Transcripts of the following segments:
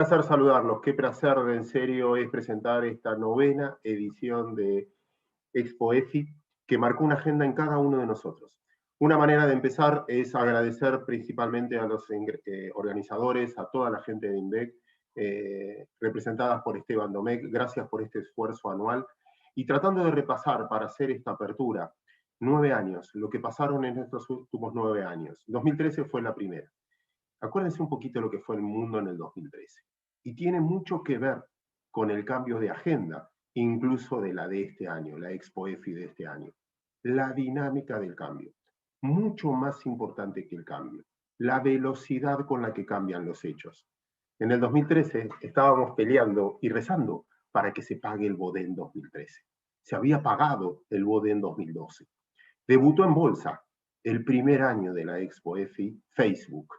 Placer saludarlos, qué placer en serio es presentar esta novena edición de Expo EFI que marcó una agenda en cada uno de nosotros. Una manera de empezar es agradecer principalmente a los organizadores, a toda la gente de INVEC, representadas por Esteban Domecq, gracias por este esfuerzo anual, y tratando de repasar para hacer esta apertura, 9 años, lo que pasaron en estos últimos 9 años. 2013 fue la primera. Acuérdense un poquito lo que fue el mundo en el 2013. Y tiene mucho que ver con el cambio de agenda, incluso de la de este año, la Expo EFI de este año. La dinámica del cambio, mucho más importante que el cambio, la velocidad con la que cambian los hechos. En el 2013 estábamos peleando y rezando para que se pague el BODE en 2013. Se había pagado el BODE en 2012. Debutó en bolsa el primer año de la Expo EFI Facebook,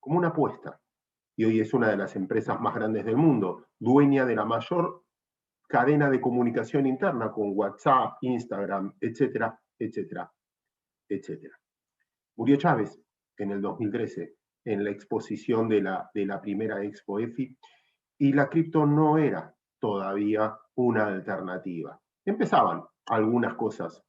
como una apuesta. Y hoy es una de las empresas más grandes del mundo, dueña de la mayor cadena de comunicación interna con WhatsApp, Instagram, etcétera, etcétera, etcétera. Murió Chávez en el 2013 en la exposición de la primera Expo EFI y la cripto no era todavía una alternativa. Empezaban algunas cosas,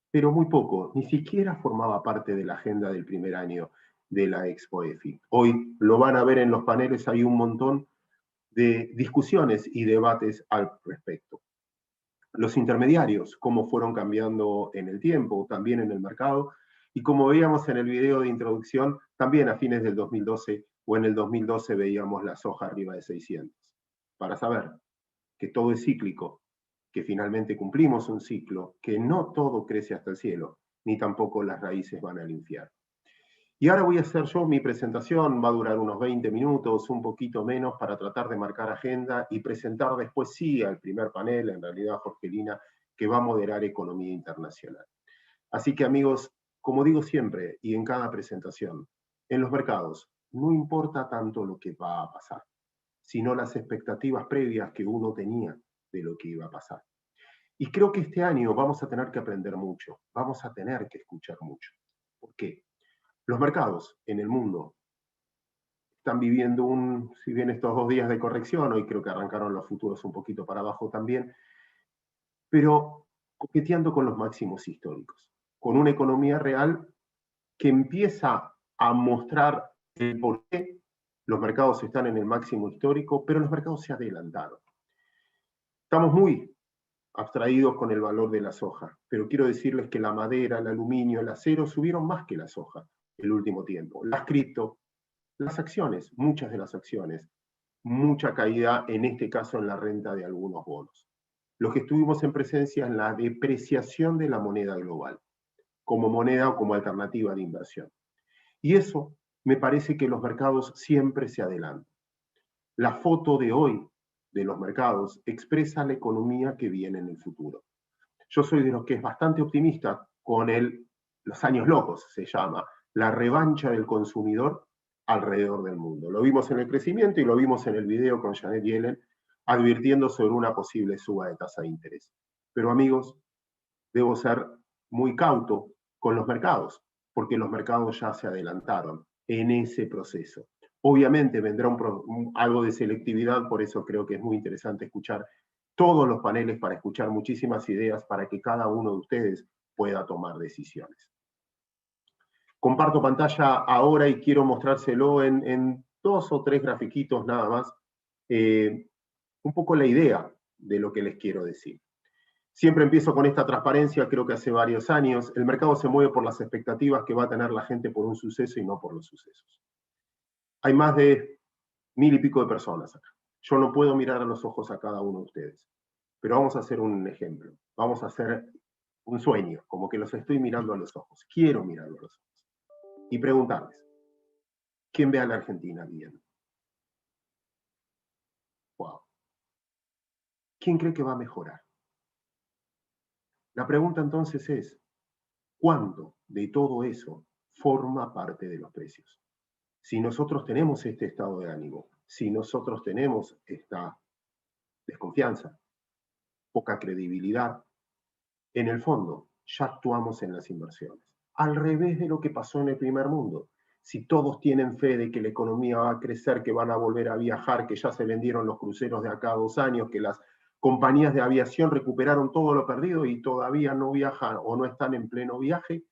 pero muy poco, ni siquiera formaba parte de la agenda del primer año de la Expo EFI. Hoy lo van a ver en los paneles, hay un montón de discusiones y debates al respecto. Los intermediarios, cómo fueron cambiando en el tiempo, también en el mercado, y como veíamos en el video de introducción, también a fines del 2012 o en el 2012 veíamos la soja arriba de 600, para saber que todo es cíclico, que finalmente cumplimos un ciclo, que no todo crece hasta el cielo, ni tampoco las raíces van al infierno. Y ahora voy a hacer yo mi presentación, va a durar unos 20 minutos, un poquito menos, para tratar de marcar agenda y presentar después sí al primer panel, en realidad Jorgelina, que va a moderar economía internacional. Así que amigos, como digo siempre y en cada presentación, en los mercados no importa tanto lo que va a pasar, sino las expectativas previas que uno tenía de lo que iba a pasar. Y creo que este año vamos a tener que aprender mucho, vamos a tener que escuchar mucho. ¿Por qué? Los mercados en el mundo están viviendo si bien estos 2 días de corrección, hoy creo que arrancaron los futuros un poquito para abajo también, pero coqueteando con los máximos históricos, con una economía real que empieza a mostrar el por qué los mercados están en el máximo histórico, pero los mercados se adelantaron. Estamos muy abstraídos con el valor de la soja, pero quiero decirles que la madera, el aluminio, el acero subieron más que la soja el último tiempo. Las cripto, las acciones, muchas de las acciones, mucha caída, en este caso en la renta de algunos bonos. Los que estuvimos en presencia en la depreciación de la moneda global, como moneda o como alternativa de inversión. Y eso me parece que los mercados siempre se adelantan. La foto de hoy de los mercados expresa la economía que viene en el futuro. Yo soy de los que es bastante optimista con los años locos, se llama, la revancha del consumidor alrededor del mundo. Lo vimos en el crecimiento y lo vimos en el video con Janet Yellen advirtiendo sobre una posible suba de tasa de interés. Pero amigos, debo ser muy cauto con los mercados, porque los mercados ya se adelantaron en ese proceso. Obviamente vendrá algo de selectividad, por eso creo que es muy interesante escuchar todos los paneles para escuchar muchísimas ideas para que cada uno de ustedes pueda tomar decisiones. Comparto pantalla ahora y quiero mostrárselo en 2 o 3 grafiquitos nada más, un poco la idea de lo que les quiero decir. Siempre empiezo con esta transparencia, creo que hace varios años. El mercado se mueve por las expectativas que va a tener la gente por un suceso y no por los sucesos. Hay más de 1000 y pico de personas acá. Yo no puedo mirar a los ojos a cada uno de ustedes, pero vamos a hacer un ejemplo. Vamos a hacer un sueño, como que los estoy mirando a los ojos. Quiero mirarlos a los ojos. Y preguntarles, ¿quién ve a la Argentina bien? Wow. ¿Quién cree que va a mejorar? La pregunta entonces es, ¿cuánto de todo eso forma parte de los precios? Si nosotros tenemos este estado de ánimo, si nosotros tenemos esta desconfianza, poca credibilidad, en el fondo ya actuamos en las inversiones. Al revés de lo que pasó en el primer mundo, si todos tienen fe de que la economía va a crecer, que van a volver a viajar, que ya se vendieron los cruceros de acá a 2 años, que las compañías de aviación recuperaron todo lo perdido y todavía no viajan o no están en pleno viaje,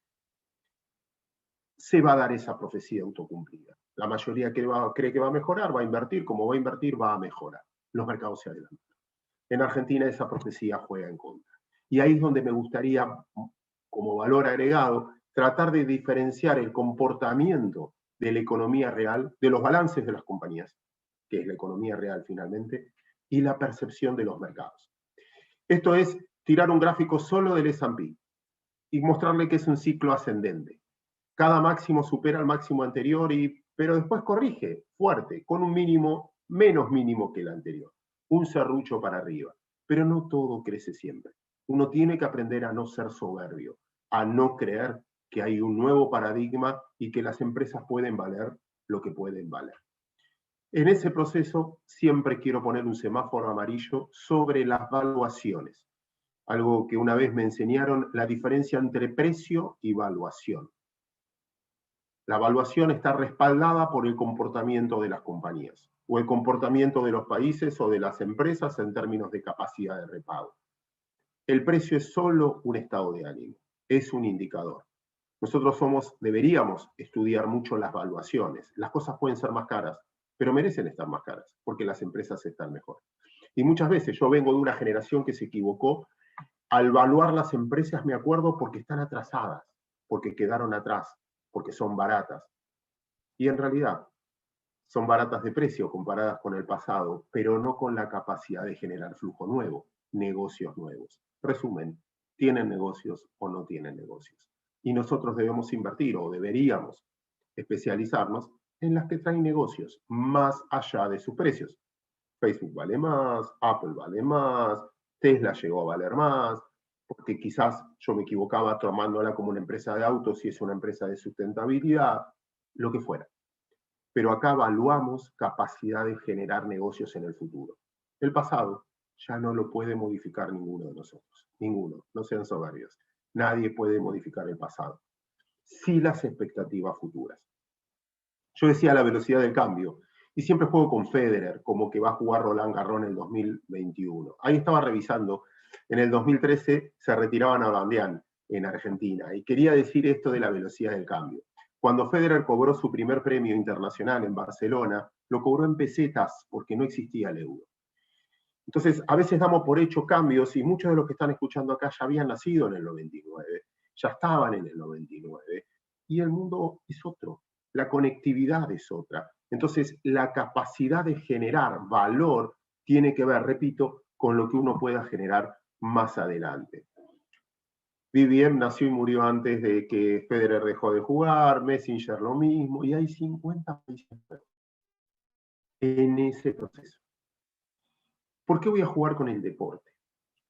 se va a dar esa profecía autocumplida. La mayoría cree que va a mejorar, va a invertir, como va a invertir, va a mejorar. Los mercados se adelantan. En Argentina esa profecía juega en contra. Y ahí es donde me gustaría, como valor agregado, tratar de diferenciar el comportamiento de la economía real, de los balances de las compañías, que es la economía real finalmente, y la percepción de los mercados. Esto es tirar un gráfico solo del S&P y mostrarle que es un ciclo ascendente. Cada máximo supera el máximo anterior, pero después corrige fuerte, con un mínimo menos mínimo que el anterior. Un serrucho para arriba. Pero no todo crece siempre. Uno tiene que aprender a no ser soberbio, a no creer que hay un nuevo paradigma y que las empresas pueden valer lo que pueden valer. En ese proceso siempre quiero poner un semáforo amarillo sobre las valuaciones. Algo que una vez me enseñaron, la diferencia entre precio y valuación. La valuación está respaldada por el comportamiento de las compañías, o el comportamiento de los países o de las empresas en términos de capacidad de repago. El precio es solo un estado de ánimo, es un indicador. Nosotros deberíamos estudiar mucho las valuaciones. Las cosas pueden ser más caras, pero merecen estar más caras, porque las empresas están mejor. Y muchas veces yo vengo de una generación que se equivocó. Al valuar las empresas me acuerdo porque están atrasadas, porque quedaron atrás, porque son baratas. Y en realidad son baratas de precio comparadas con el pasado, pero no con la capacidad de generar flujo nuevo, negocios nuevos. Resumen, ¿tienen negocios o no tienen negocios? Y nosotros debemos invertir o deberíamos especializarnos en las que traen negocios más allá de sus precios. Facebook vale más, Apple vale más, Tesla llegó a valer más, porque quizás yo me equivocaba tomándola como una empresa de autos y es una empresa de sustentabilidad, lo que fuera. Pero acá evaluamos capacidad de generar negocios en el futuro. El pasado ya no lo puede modificar ninguno de nosotros, ninguno, no sean soberbios. Nadie puede modificar el pasado. Sí las expectativas futuras. Yo decía la velocidad del cambio, y siempre juego con Federer, como que va a jugar Roland Garros en el 2021. Ahí estaba revisando, en el 2013 se retiraban a Bandián en Argentina, y quería decir esto de la velocidad del cambio. Cuando Federer cobró su primer premio internacional en Barcelona, lo cobró en pesetas porque no existía el euro. Entonces, a veces damos por hecho cambios y muchos de los que están escuchando acá ya habían nacido en el 99, ya estaban en el 99, y el mundo es otro, la conectividad es otra. Entonces, la capacidad de generar valor tiene que ver, repito, con lo que uno pueda generar más adelante. Vivien nació y murió antes de que Federer dejó de jugar, Messenger lo mismo, y hay 50 países en ese proceso. ¿Por qué voy a jugar con el deporte?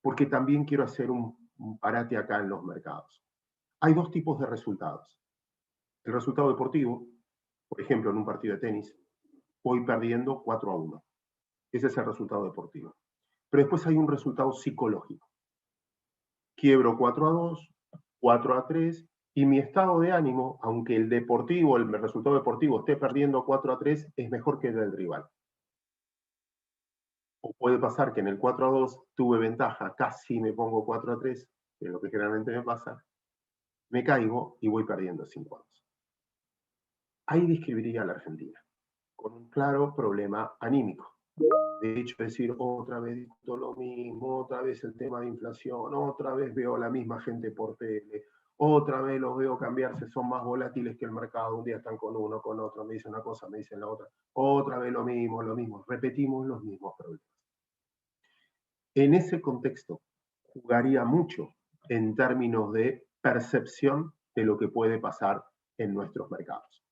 Porque también quiero hacer un parate acá en los mercados. Hay dos tipos de resultados. El resultado deportivo, por ejemplo, en un partido de tenis, voy perdiendo 4-1. Ese es el resultado deportivo. Pero después hay un resultado psicológico. Quiebro 4-2, 4-3, y mi estado de ánimo, aunque el resultado deportivo esté perdiendo 4-3, es mejor que el del rival. O puede pasar que en el 4-2 tuve ventaja, casi me pongo 4-3, que es lo que generalmente me pasa, me caigo y voy perdiendo 5-2. Ahí describiría a la Argentina, con un claro problema anímico. De hecho, decir otra vez discuto lo mismo, otra vez el tema de inflación, otra vez veo a la misma gente por tele, otra vez los veo cambiarse, son más volátiles que el mercado, un día están con uno, con otro, me dicen una cosa, me dicen la otra, otra vez lo mismo, repetimos los mismos problemas. En ese contexto, jugaría mucho en términos de percepción de lo que puede pasar en nuestros mercados.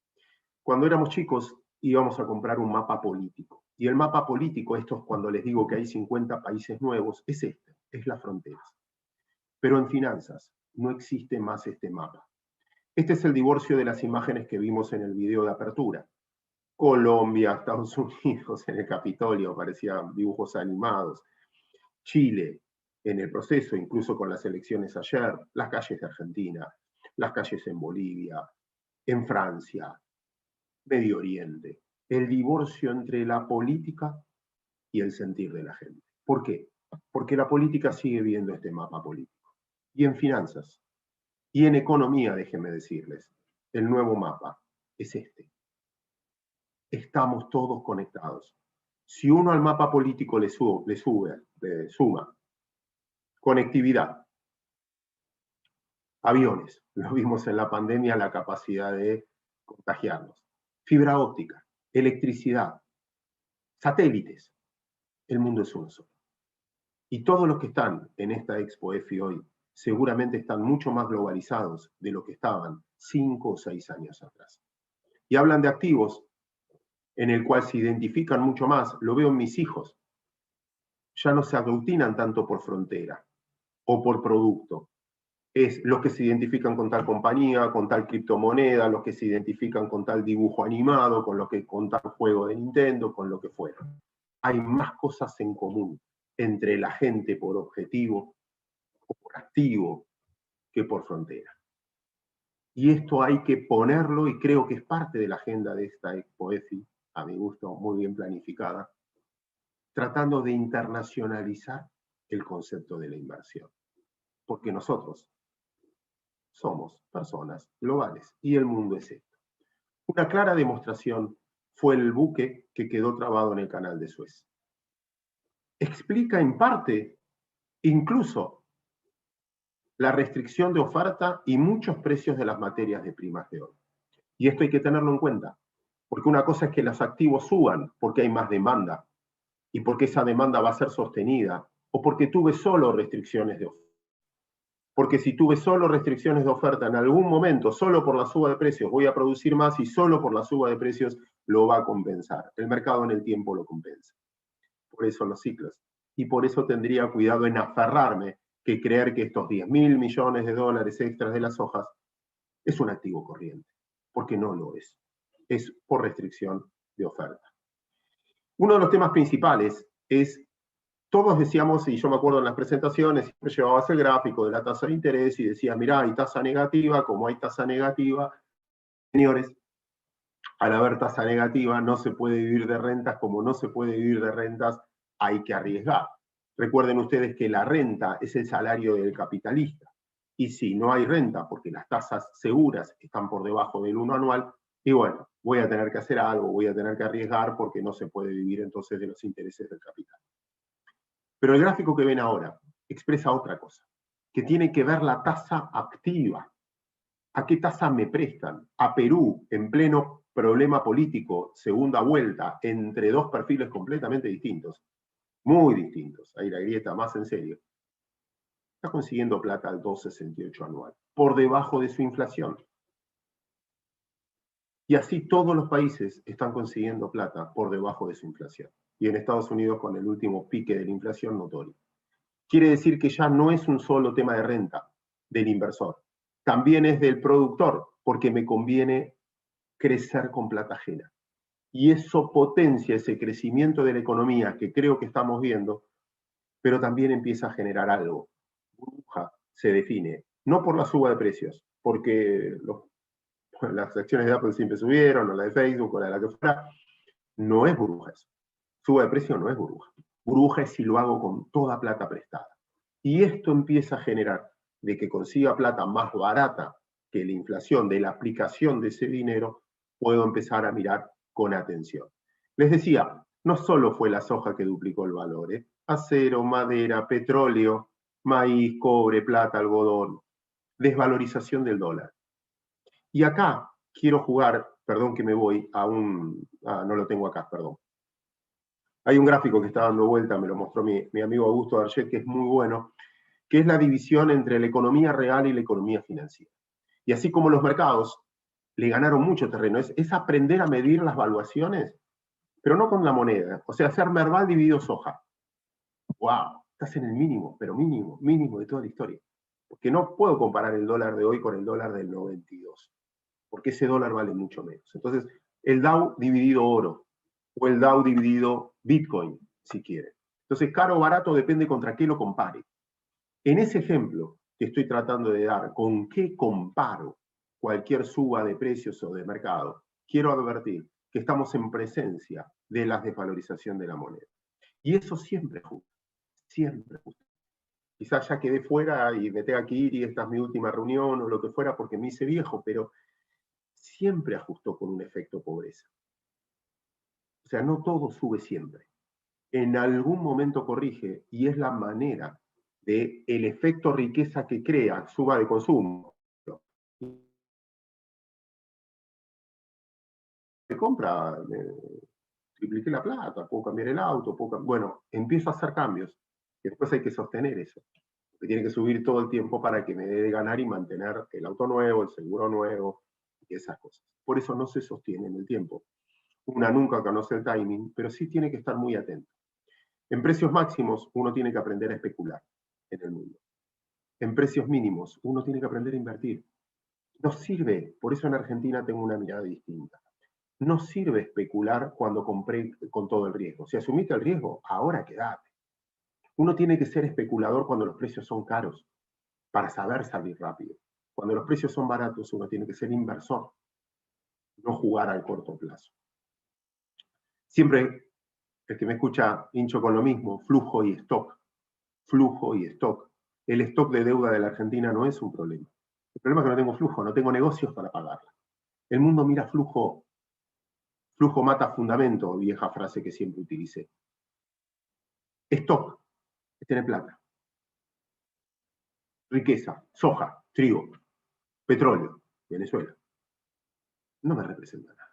Cuando éramos chicos íbamos a comprar un mapa político. Y el mapa político, esto es cuando les digo que hay 50 países nuevos, es este, es las fronteras. Pero en finanzas no existe más este mapa. Este es el divorcio de las imágenes que vimos en el video de apertura. Colombia, Estados Unidos, en el Capitolio, parecían dibujos animados. Chile, en el proceso, incluso con las elecciones ayer, las calles de Argentina, las calles en Bolivia, en Francia, Medio Oriente, el divorcio entre la política y el sentir de la gente. ¿Por qué? Porque la política sigue viendo este mapa político. Y en finanzas, y en economía, déjenme decirles, el nuevo mapa es este. Estamos todos conectados. Si uno al mapa político le suma conectividad, aviones, lo vimos en la pandemia, la capacidad de contagiarnos, fibra óptica, electricidad, satélites, el mundo es uno solo. Y todos los que están en esta Expo EFI hoy seguramente están mucho más globalizados de lo que estaban 5 o 6 años atrás. Y hablan de activos en el cual se identifican mucho más, lo veo en mis hijos, ya no se aglutinan tanto por frontera o por producto. Es los que se identifican con tal compañía, con tal criptomoneda, los que se identifican con tal dibujo animado, con tal juego de Nintendo, con lo que fuera. Hay más cosas en común entre la gente por objetivo o por activo que por frontera. Y esto hay que ponerlo, y creo que es parte de la agenda de esta Expo EFI, a mi gusto muy bien planificada, tratando de internacionalizar el concepto de la inversión. Porque nosotros somos personas globales y el mundo es esto. Una clara demostración fue el buque que quedó trabado en el canal de Suez. Explica en parte incluso la restricción de oferta y muchos precios de las materias de primas de hoy. Y esto hay que tenerlo en cuenta, porque una cosa es que los activos suban porque hay más demanda y porque esa demanda va a ser sostenida, o porque tuve solo restricciones de oferta. Porque si tuve solo restricciones de oferta en algún momento, solo por la suba de precios voy a producir más y solo por la suba de precios lo va a compensar. El mercado en el tiempo lo compensa. Por eso los ciclos. Y por eso tendría cuidado en aferrarme que creer que estos 10.000 millones de dólares extras de las hojas es un activo corriente, porque no lo es. Es por restricción de oferta. Uno de los temas principales es, todos decíamos, y yo me acuerdo en las presentaciones, siempre llevabas el gráfico de la tasa de interés y decías, mirá, hay tasa negativa, como hay tasa negativa, señores, al haber tasa negativa no se puede vivir de rentas, como no se puede vivir de rentas, hay que arriesgar. Recuerden ustedes que la renta es el salario del capitalista. Y si no hay renta, porque las tasas seguras están por debajo del 1 anual, y bueno, voy a tener que hacer algo, voy a tener que arriesgar porque no se puede vivir entonces de los intereses del capital. Pero el gráfico que ven ahora expresa otra cosa, que tiene que ver la tasa activa. ¿A qué tasa me prestan? A Perú, en pleno problema político, segunda vuelta, entre dos perfiles completamente distintos, muy distintos, ahí la grieta más en serio, está consiguiendo plata al 2,68 anual, por debajo de su inflación. Y así todos los países están consiguiendo plata por debajo de su inflación. Y en Estados Unidos con el último pique de la inflación notorio. Quiere decir que ya no es un solo tema de renta del inversor, también es del productor, porque me conviene crecer con plata ajena. Y eso potencia ese crecimiento de la economía que creo que estamos viendo, pero también empieza a generar algo. Burbuja se define, no por la suba de precios, porque las acciones de Apple siempre subieron, o la de Facebook, o la que fuera, no es burbuja eso. Suba de precio no es burbuja. Burbuja es si lo hago con toda plata prestada. Y esto empieza a generar de que consiga plata más barata que la inflación de la aplicación de ese dinero, puedo empezar a mirar con atención. Les decía, no solo fue la soja que duplicó el valor, acero, madera, petróleo, maíz, cobre, plata, algodón, desvalorización del dólar. Y acá quiero jugar, perdón que me voy a no lo tengo acá, perdón. Hay un gráfico que está dando vuelta, me lo mostró mi amigo Augusto Darget, que es muy bueno, que es la división entre la economía real y la economía financiera. Y así como los mercados le ganaron mucho terreno, es aprender a medir las valuaciones, pero no con la moneda, o sea, hacer Merval dividido soja. ¡Wow! Estás en el mínimo, pero mínimo, mínimo de toda la historia. Porque no puedo comparar el dólar de hoy con el dólar del 92, porque ese dólar vale mucho menos. Entonces, el Dow dividido oro, o el Dow dividido Bitcoin, si quiere. Entonces, caro o barato depende contra qué lo compare. En ese ejemplo que estoy tratando de dar, ¿con qué comparo cualquier suba de precios o de mercado? quiero advertir que estamos en presencia de la desvalorización de la moneda. Y eso siempre es justo, siempre es justo. Quizás ya quedé fuera y me tenga que ir y esta es mi última reunión o lo que fuera porque me hice viejo, pero siempre ajustó con un efecto pobreza. O sea, no todo sube siempre. En algún momento corrige y es la manera de el efecto riqueza que crea, suba de consumo. Se compra, tripliqué la plata, puedo cambiar el auto, bueno, empiezo a hacer cambios. Y después hay que sostener eso. Que tiene que subir todo el tiempo para que me dé de ganar y mantener el auto nuevo, el seguro nuevo y esas cosas. Por eso no se sostiene en el tiempo. Una nunca conoce el timing, pero sí tiene que estar muy atento. En precios máximos uno tiene que aprender a especular en el mundo. En precios mínimos uno tiene que aprender a invertir. No sirve, por eso en Argentina tengo una mirada distinta. No sirve especular cuando compré con todo el riesgo. Si asumiste el riesgo, ahora quédate. Uno tiene que ser especulador cuando los precios son caros, para saber salir rápido. Cuando los precios son baratos, uno tiene que ser inversor, no jugar al corto plazo. Siempre el que me escucha hincho con lo mismo, flujo y stock. Flujo y stock. El stock de deuda de la Argentina no es un problema. El problema es que no tengo flujo, no tengo negocios para pagarla. El mundo mira flujo. Flujo mata fundamento, vieja frase que siempre utilicé. Stock es tener plata. Riqueza, soja, trigo, petróleo, Venezuela. No me representa nada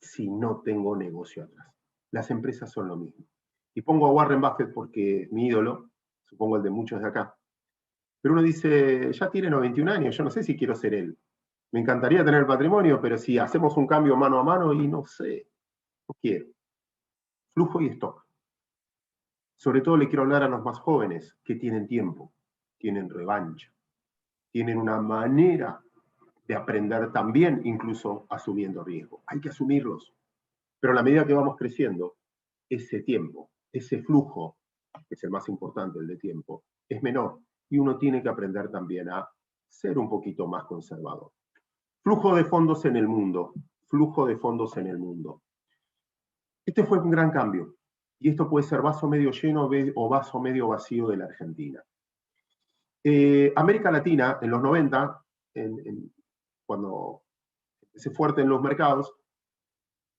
si no tengo negocio atrás. Las empresas son lo mismo. Y pongo a Warren Buffett porque es mi ídolo, supongo el de muchos de acá. Pero uno dice, ya tiene 91 años, yo no sé si quiero ser él. Me encantaría tener patrimonio, pero si hacemos un cambio mano a mano, y no sé, no quiero. Flujo y stock. Sobre todo le quiero hablar a los más jóvenes que tienen tiempo, tienen revancha, tienen una manera de aprender también, incluso asumiendo riesgo. Hay que asumirlos. Pero a la medida que vamos creciendo, ese tiempo, ese flujo, que es el más importante, el de tiempo, es menor. Y uno tiene que aprender también a ser un poquito más conservador. Flujo de fondos en el mundo. Flujo de fondos en el mundo. Este fue un gran cambio. Y esto puede ser vaso medio lleno o vaso medio vacío de la Argentina. América Latina, en los 90, cuando empecé fuerte en los mercados,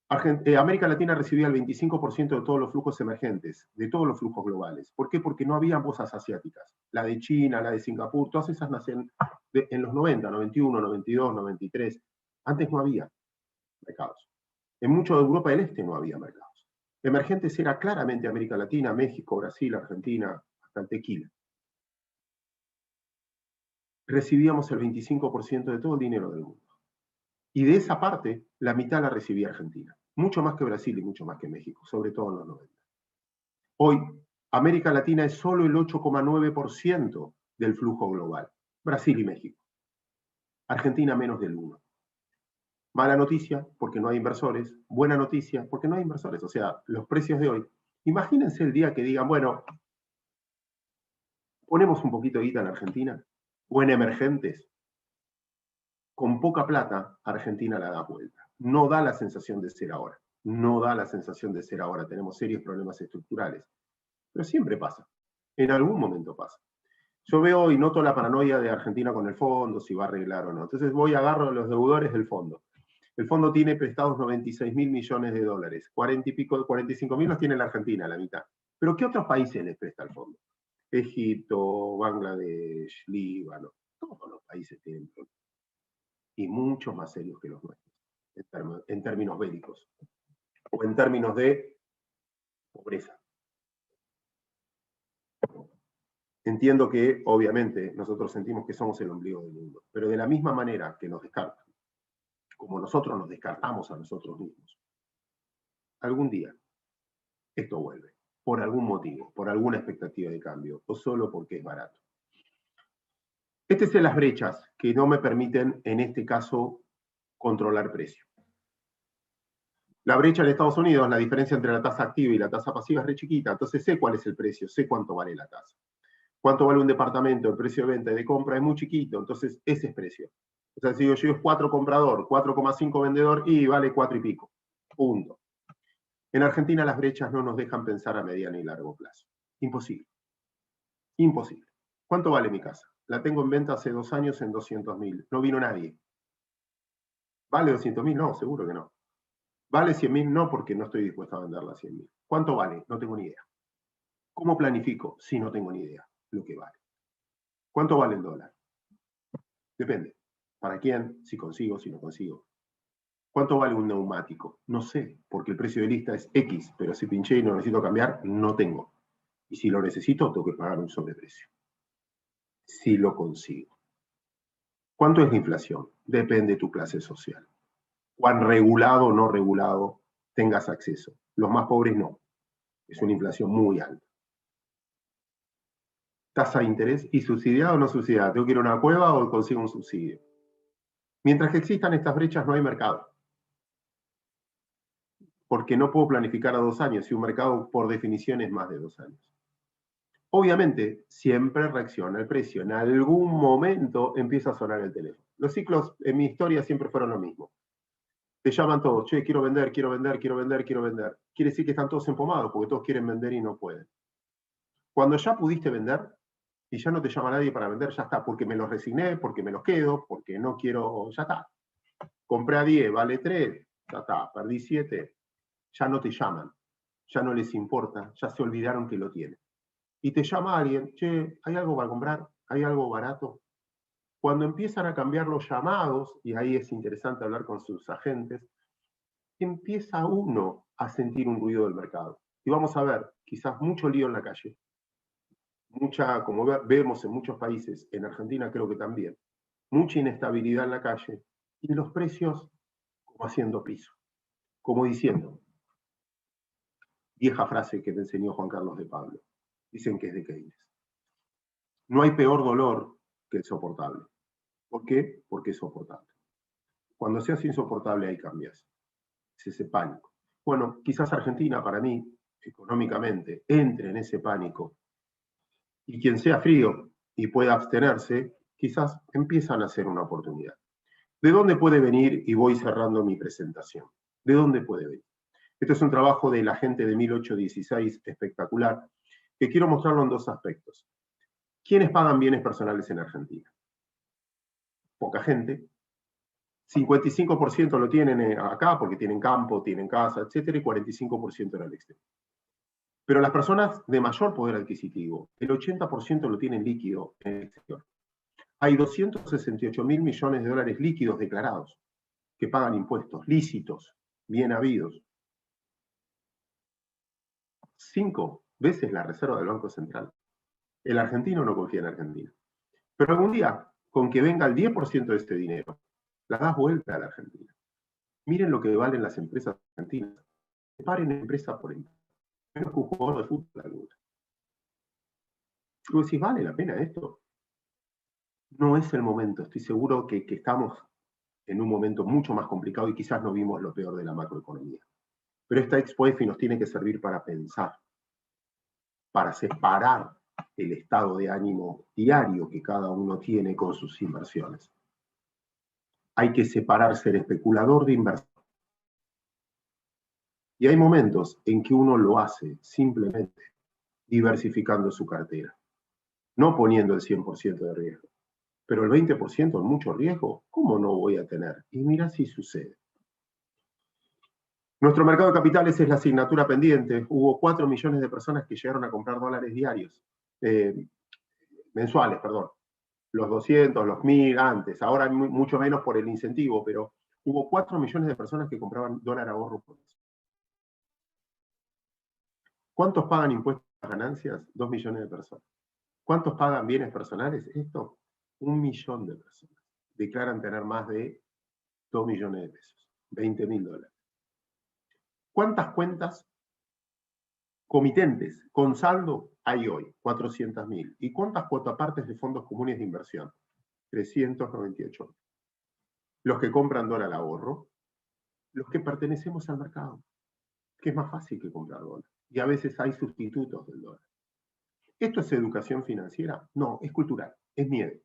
América Latina recibía el 25% de todos los flujos emergentes, de todos los flujos globales. ¿Por qué? Porque no había bolsas asiáticas. La de China, la de Singapur, todas esas nacen en los 90, 91, 92, 93. Antes no había mercados. En mucho de Europa del Este no había mercados. Emergentes era claramente América Latina, México, Brasil, Argentina, hasta el tequila. Recibíamos el 25% de todo el dinero del mundo. Y de esa parte, la mitad la recibía Argentina. Mucho más que Brasil y mucho más que México, sobre todo en los 90. Hoy, América Latina es solo el 8,9% del flujo global. Brasil y México. Argentina menos del 1%. Mala noticia, porque no hay inversores. Buena noticia, porque no hay inversores. O sea, los precios de hoy. Imagínense el día que digan, bueno, ponemos un poquito de guita en Argentina, o en emergentes. Con poca plata, Argentina la da vuelta. No da la sensación de ser ahora. No da la sensación de ser ahora. Tenemos serios problemas estructurales. Pero siempre pasa. En algún momento pasa. Yo veo y noto la paranoia de Argentina con el fondo, si va a arreglar o no. Entonces voy y agarro a los deudores del fondo. El fondo tiene prestados 96 mil millones de dólares. 45 mil los tiene la Argentina, la mitad. ¿Pero qué otros países les presta el fondo? Egipto, Bangladesh, Líbano. Todos los países tienen problemas. Y muchos más serios que los nuestros, en términos bélicos, o en términos de pobreza. Entiendo que, obviamente, nosotros sentimos que somos el ombligo del mundo, pero de la misma manera que nos descartan, como nosotros nos descartamos a nosotros mismos, algún día esto vuelve, por algún motivo, por alguna expectativa de cambio, o solo porque es barato. Estas son las brechas que no me permiten, en este caso, controlar precio. La brecha en Estados Unidos, la diferencia entre la tasa activa y la tasa pasiva es re chiquita, entonces sé cuál es el precio, sé cuánto vale la tasa. Cuánto vale un departamento, el precio de venta y de compra es muy chiquito, entonces ese es precio. O sea, si yo es 4 comprador, 4,5 vendedor y vale 4 y pico. Punto. En Argentina las brechas no nos dejan pensar a mediano y largo plazo. Imposible. Imposible. ¿Cuánto vale mi casa? La tengo en venta hace 2 años en 200.000. No vino nadie. ¿Vale 200.000? No, seguro que no. ¿Vale 100.000? No, porque no estoy dispuesto a venderla a 100.000. ¿Cuánto vale? No tengo ni idea. ¿Cómo planifico? Sí, no tengo ni idea lo que vale. ¿Cuánto vale el dólar? Depende. ¿Para quién? Si consigo, si no consigo. ¿Cuánto vale un neumático? No sé, porque el precio de lista es X, pero si pinché y no necesito cambiar, no tengo. Y si lo necesito, tengo que pagar un sobreprecio. Si lo consigo. ¿Cuánto es la inflación? Depende de tu clase social. Cuán regulado o no regulado tengas acceso. Los más pobres no. Es una inflación muy alta. Tasa de interés y subsidiada o no subsidiada. ¿Tengo que ir a una cueva o consigo un subsidio? Mientras que existan estas brechas, no hay mercado. Porque no puedo planificar a 2 años y un mercado, por definición, es más de 2 años. Obviamente, siempre reacciona el precio. En algún momento empieza a sonar el teléfono. Los ciclos en mi historia siempre fueron lo mismo. Te llaman todos, che, quiero vender, quiero vender, quiero vender, quiero vender. Quiere decir que están todos empomados porque todos quieren vender y no pueden. Cuando ya pudiste vender y ya no te llama nadie para vender, ya está, porque me los resigné, porque me los quedo, porque no quiero, ya está. Compré a 10, vale 3, ya está, perdí 7, ya no te llaman, ya no les importa, ya se olvidaron que lo tienen. Y te llama alguien, che, ¿hay algo para comprar? ¿Hay algo barato? Cuando empiezan a cambiar los llamados, y ahí es interesante hablar con sus agentes, empieza uno a sentir un ruido del mercado. Y vamos a ver, quizás mucho lío en la calle, mucha, como vemos en muchos países, en Argentina creo que también, mucha inestabilidad en la calle y los precios como haciendo piso, como diciendo, vieja frase que te enseñó Juan Carlos de Pablo, dicen que es de Keynes. No hay peor dolor que el soportable. ¿Por qué? Porque es soportable. Cuando se hace insoportable ahí cambias. Es ese pánico. Bueno, quizás Argentina para mí, económicamente, entre en ese pánico y quien sea frío y pueda abstenerse, quizás empiezan a ser una oportunidad. ¿De dónde puede venir? Y voy cerrando mi presentación. ¿De dónde puede venir? Este es un trabajo de la gente de 1816 espectacular, que quiero mostrarlo en 2 aspectos. ¿Quiénes pagan bienes personales en Argentina? Poca gente. 55% lo tienen acá porque tienen campo, tienen casa, etcétera, y 45% en el exterior. Pero las personas de mayor poder adquisitivo, el 80% lo tienen líquido en el exterior. Hay 268.000 millones de dólares líquidos declarados que pagan impuestos, lícitos, bien habidos. 5 veces la reserva del Banco Central. El argentino no confía en Argentina. Pero algún día, con que venga el 10% de este dinero, la das vuelta a la Argentina. Miren lo que valen las empresas argentinas. Separen empresa por empresa. Menos que un jugador de fútbol alguna. Y vos decís, ¿vale la pena esto? No es el momento. Estoy seguro que estamos en un momento mucho más complicado y quizás no vimos lo peor de la macroeconomía. Pero esta Expo EFI nos tiene que servir para pensar, para separar el estado de ánimo diario que cada uno tiene con sus inversiones. Hay que separar ser especulador de inversor. Y hay momentos en que uno lo hace simplemente diversificando su cartera, no poniendo el 100% de riesgo. Pero el 20% es mucho riesgo, ¿cómo no voy a tener? Y mira si sucede. Nuestro mercado de capitales es la asignatura pendiente. Hubo 4 millones de personas que llegaron a comprar dólares diarios, mensuales, perdón. Los 200, los 1000 antes, ahora mucho menos por el incentivo, pero hubo 4 millones de personas que compraban dólar ahorro por eso. ¿Cuántos pagan impuestos a las ganancias? 2 millones de personas. ¿Cuántos pagan bienes personales? Esto, 1 millón de personas. Declaran tener más de 2 millones de pesos, 20.000 dólares. ¿Cuántas cuentas comitentes con saldo hay hoy? 400.000. ¿Y cuántas cuotapartes de fondos comunes de inversión? 398. Los que compran dólar ahorro, los que pertenecemos al mercado, que es más fácil que comprar dólar. Y a veces hay sustitutos del dólar. ¿Esto es educación financiera? No, es cultural, es miedo.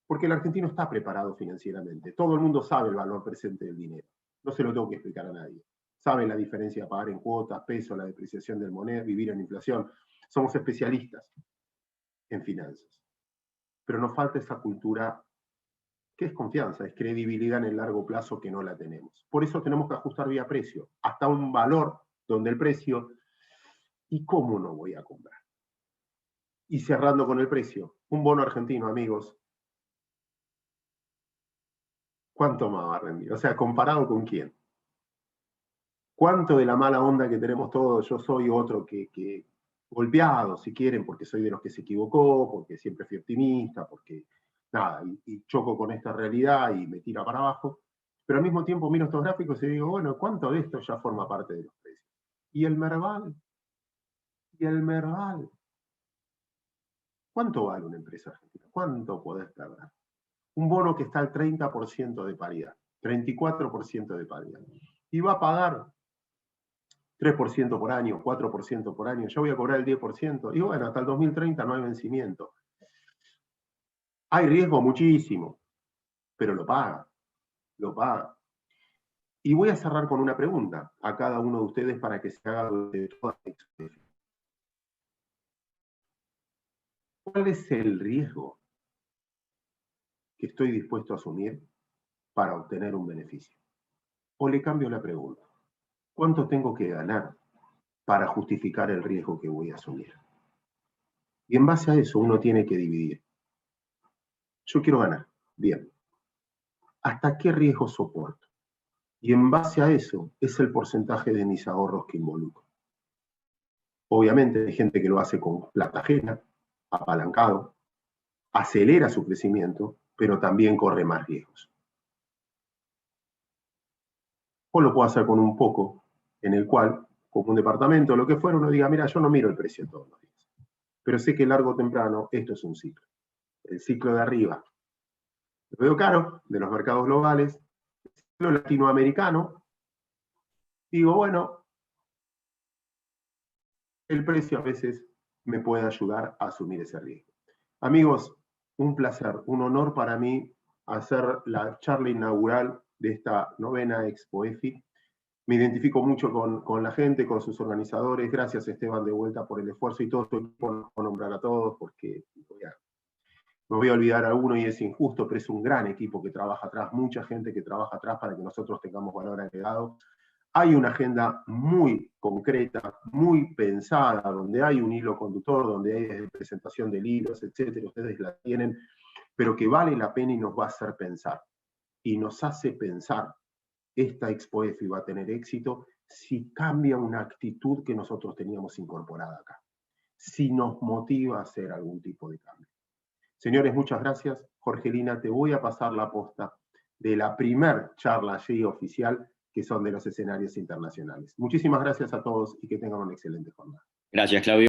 Porque el argentino está preparado financieramente. Todo el mundo sabe el valor presente del dinero. No se lo tengo que explicar a nadie. Saben la diferencia de pagar en cuotas, peso, la depreciación del moneda, vivir en inflación. Somos especialistas en finanzas. Pero nos falta esa cultura que es confianza, es credibilidad en el largo plazo que no la tenemos. Por eso tenemos que ajustar vía precio, hasta un valor donde el precio, ¿y cómo no voy a comprar? Y cerrando con el precio, un bono argentino, amigos, ¿cuánto más va a rendir? O sea, ¿comparado con quién? ¿Cuánto de la mala onda que tenemos todos? Yo soy otro que golpeado, si quieren, porque soy de los que se equivocó, porque siempre fui optimista, porque nada, y choco con esta realidad y me tira para abajo. Pero al mismo tiempo miro estos gráficos y digo, bueno, ¿cuánto de esto ya forma parte de los precios? Y el Merval, ¿cuánto vale una empresa argentina? ¿Cuánto podés perder? Un bono que está al 30% de paridad, 34% de paridad. Y va a pagar 3% por año, 4% por año, yo voy a cobrar el 10%, y bueno, hasta el 2030 no hay vencimiento. Hay riesgo muchísimo, pero lo paga, lo paga. Y voy a cerrar con una pregunta a cada uno de ustedes para que se haga de toda la experiencia. ¿Cuál es el riesgo que estoy dispuesto a asumir para obtener un beneficio? O le cambio la pregunta. ¿Cuánto tengo que ganar para justificar el riesgo que voy a asumir? Y en base a eso uno tiene que dividir. Yo quiero ganar, bien. ¿Hasta qué riesgo soporto? Y en base a eso es el porcentaje de mis ahorros que involucro. Obviamente hay gente que lo hace con plata ajena, apalancado, acelera su crecimiento, pero también corre más riesgos. O lo puedo hacer con un poco, en el cual, como un departamento, lo que fuera, uno diga, mira, yo no miro el precio todos los días, pero sé que largo o temprano esto es un ciclo. El ciclo de arriba lo veo caro, de los mercados globales, el ciclo latinoamericano, digo, bueno, el precio a veces me puede ayudar a asumir ese riesgo. Amigos, un placer, un honor para mí hacer la charla inaugural de esta novena Expo EFI. Me identifico mucho con la gente, con sus organizadores. Gracias, Esteban, de vuelta por el esfuerzo y todo tu equipo, no puedo nombrar a todos porque me voy a olvidar a uno y es injusto, pero es un gran equipo que trabaja atrás, mucha gente que trabaja atrás para que nosotros tengamos valor agregado. Hay una agenda muy concreta, muy pensada, donde hay un hilo conductor, donde hay presentación de libros, etcétera, ustedes la tienen, pero que vale la pena y nos va a hacer pensar. Y nos hace pensar, esta Expo EFI va a tener éxito si cambia una actitud que nosotros teníamos incorporada acá, si nos motiva a hacer algún tipo de cambio. Señores, muchas gracias. Jorgelina, te voy a pasar la posta de la primer charla allí oficial, que son de los escenarios internacionales. Muchísimas gracias a todos y que tengan una excelente jornada. Gracias, Claudio.